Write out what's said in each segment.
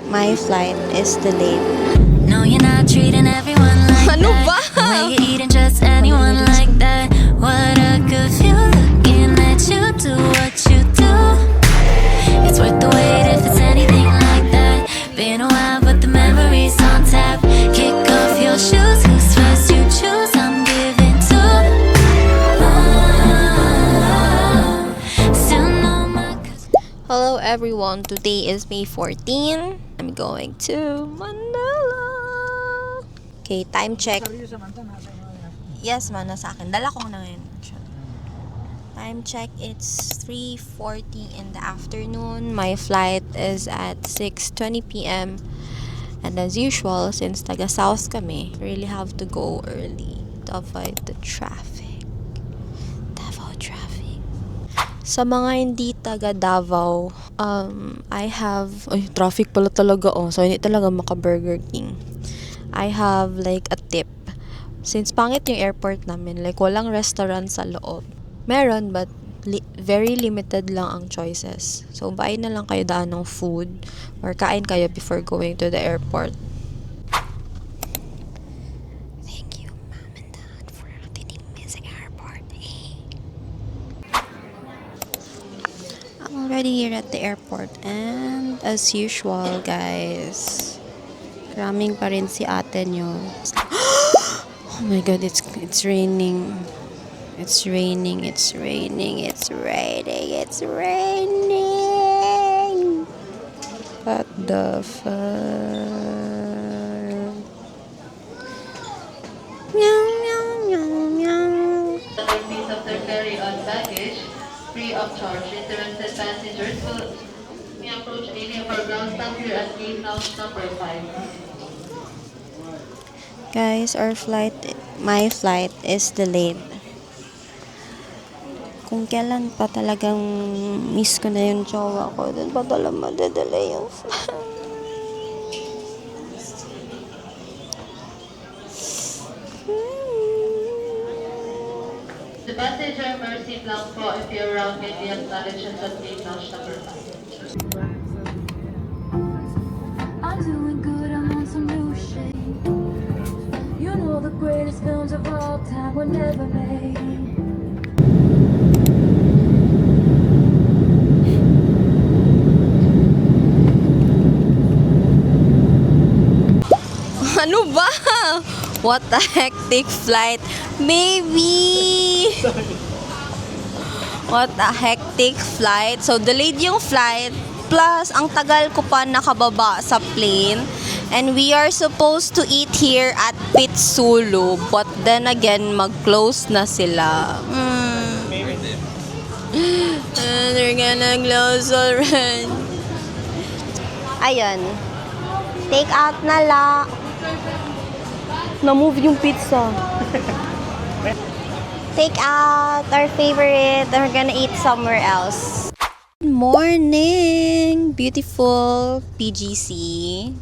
My flight is delayed. No, you're not treating everyone like Ano that. ba? The way you're eating just anyone like that. What a good feel looking at you do what you do. It's worth the wait if it's anything like that. Been a while, but the memories on tap. Kick off your shoes, who's first you choose? I'm giving to. Still know my. Hello everyone, today is May 14. I'm going to Manila. Okay, time check. Yes, man, nasa akin. Dala ko na ngayon. Actually. Time check, it's 3:40 in the afternoon. My flight is at 6:20 p.m. And as usual, since taga-south kami, really have to go early to avoid the traffic. Davao traffic. Sa mga hindi taga Davao, I have... Ay, traffic pala talaga, oh. So, hindi talaga maka-Burger King. I have, like, a tip. Since pangit yung airport namin, like, walang restaurant sa loob. Meron, but very limited lang ang choices. So, buy na lang kayo daan ng food or kain kayo before going to the airport. Thank you, Mom and Dad, for letting me sa airport. I'm already here at the airport and as usual, guys, raming pa rin si ate nyo. Oh my god, it's raining. It's raining, it's raining, it's raining, it's raining. What the fuck? Meow, meow, meow, meow. Piece of their carry-on baggage, free of charge. Interested passengers may approach any of our ground staff here at gate lounge number 5. Guys, my flight is delayed. Kung kailan pa talagang miss ko na yung jowa ko, dun pa talaga madadala yung The passenger mercy blank po if you're around may be acknowledged at gate lounge number 5. I'm doing good, I'm on some new shit. You know the greatest films of all time were never made. Ano ba? What a hectic flight. Maybe. What a hectic flight. So, delayed yung flight. Plus, ang tagal ko pa nakababa sa plane. And we are supposed to eat here at Pitsulu. But then again, mag-close na sila. They're gonna close already. Ayun. Take out na la. Na-move yung pizza. Take out our favorite. We're gonna eat somewhere else. Good morning! Beautiful PGC.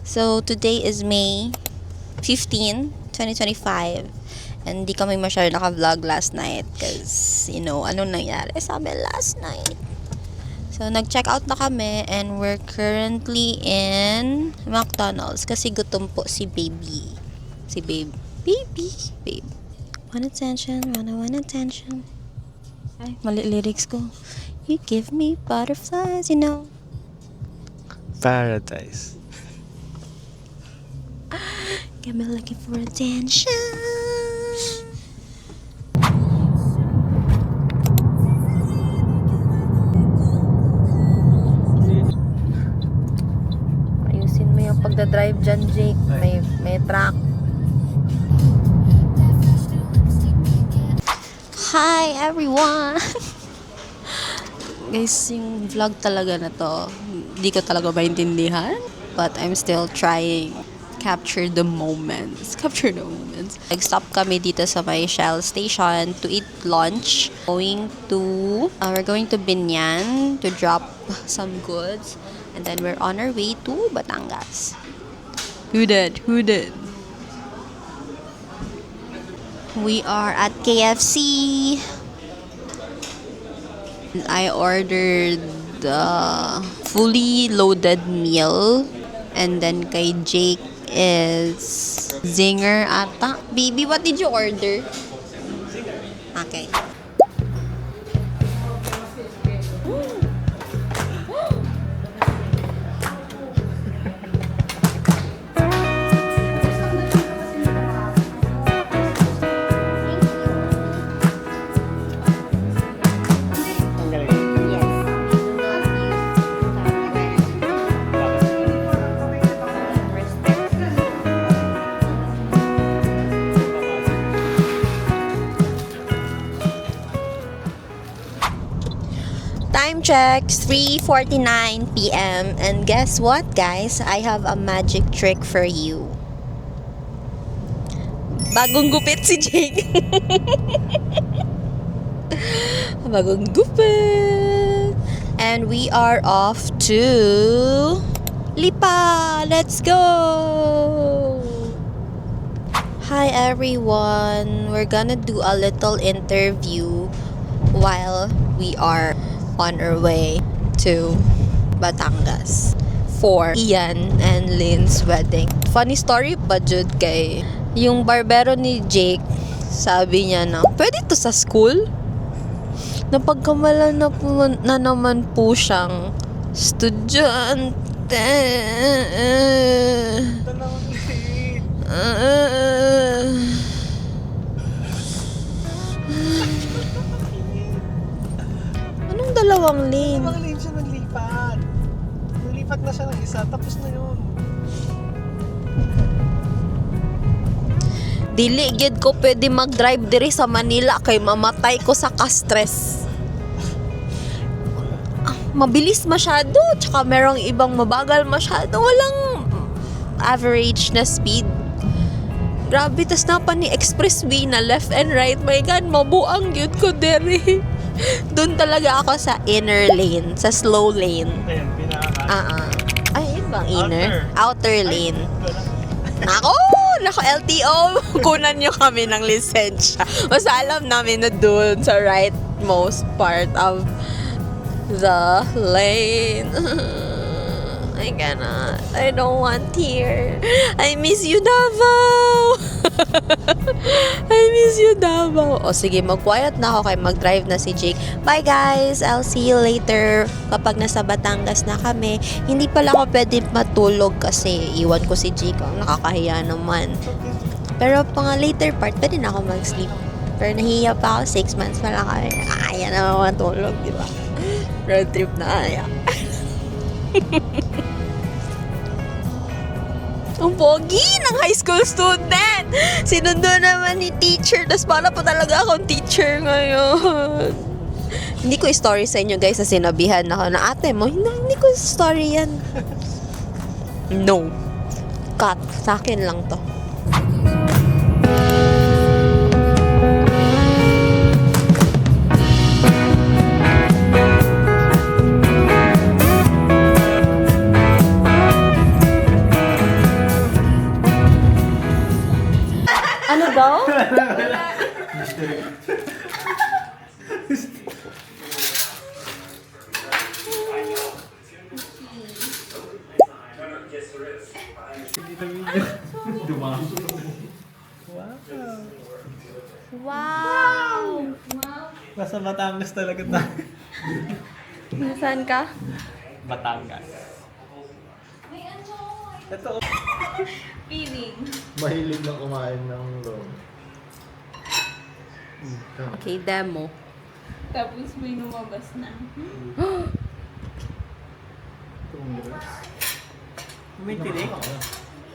So, today is May 15, 2025. And di kami masyado naka-vlog last night because, you know, anong nangyari sa amin last night. So, nag-check out na kami and we're currently in McDonald's kasi gutom po si baby. Si babe. Baby. Babe. Want attention, want attention. Ay, mali lyrics ko. You give me butterflies, you know. Paradise. Got me looking for attention. Ayusin mo yung pagdadrive dyan, Jake. May truck. Hi, everyone! Guys, yung vlog talaga na to, hindi ko talaga maintindihan. But I'm still trying. Capture the moments. Nag-stop kami dito sa may Shell station to eat lunch. We're going to Binyan to drop some goods. And then we're on our way to Batangas. Who did? We are at KFC. I ordered the fully loaded meal. And then kay Jake is zinger ata. Baby, what did you order? Okay. Time checks, 3:49 p.m. And guess what, guys? I have a magic trick for you. Bagong gupit si Jake. Bagong gupit. And we are off to Lipa. Let's go. Hi everyone. We're gonna do a little interview while we are on our way to Batangas for Ian and Lynn's wedding. Funny story pa jud kay yung barbero ni Jake, sabi niya na pwede to sa school. Napagkamala na naman po siyang estudyante. Anong dalawang lane? Dalawang lane siya naglipat. Naglipat na siya ng isa, tapos na yun. Dili gyud ko pwede mag-drive diri sa Manila kay mamatay ko sa ka-stress. Mabilis masyado, tsaka merong ibang mabagal masyado. Walang average na speed. Grabe, tas napa ni expressway na left and right. My God, mabuang yun ko dere. Doon talaga ako sa inner lane, sa slow lane. Ayan, pinaka. Ay, yun bang inner? Outer lane. Nako, LTO. Kunan nyo kami ng lisensya. Mas alam namin na doon sa rightmost part of the lane. I cannot. I don't want here. I miss you, Davao. I miss you, Davao. O sige, mag-quiet na ako kay mag-drive na si Jake. Bye guys. I'll see you later kapag nasa Batangas na kami. Hindi pala ako pwede matulog kasi iwan ko si Jake. Ang nakakahiya naman. Pero pang later part, pwede na ako mag-sleep. Pero nahiya pa ako. 6 months pa lang kami. Kaya na matulog, di ba? Road trip na kaya. Ang pogi ng high school student! Sinundo naman ni teacher. Tapos para pa talaga akong teacher ngayon. Hindi ko story sa inyo guys na sinabihan ako na ate mo. Hindi ko story yan. No. Cut. Sa akin lang to. Ano daw? Wow! Nasa Batangas talaga tayo. Nasaan ka? Batangas. Ito. Feeling. Mahilig lang kumain ng long. Okay, demo. Tapos may lumabas na. May tinik?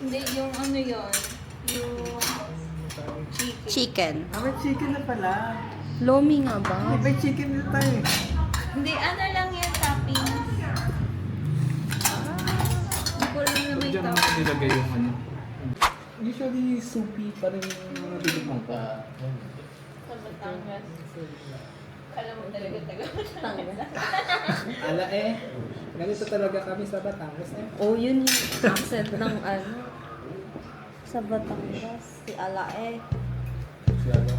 Hindi, yung ano yun. Yung Chicken. May chicken na pala. Lomi nga ba? May chicken na tayo. Hindi, ano lang yan, topping. Hindi ko lang na may topping. nilagay yung ano. Usually, soupy pa rin yung nabili mo ka. Sa Batangas. Alam mo talaga taga-Batangas. Ala eh. Ganito talaga kami sa Batangas eh. Oh, yun yung accent ng ano. Sa Batangas. Si Alae. Si ano?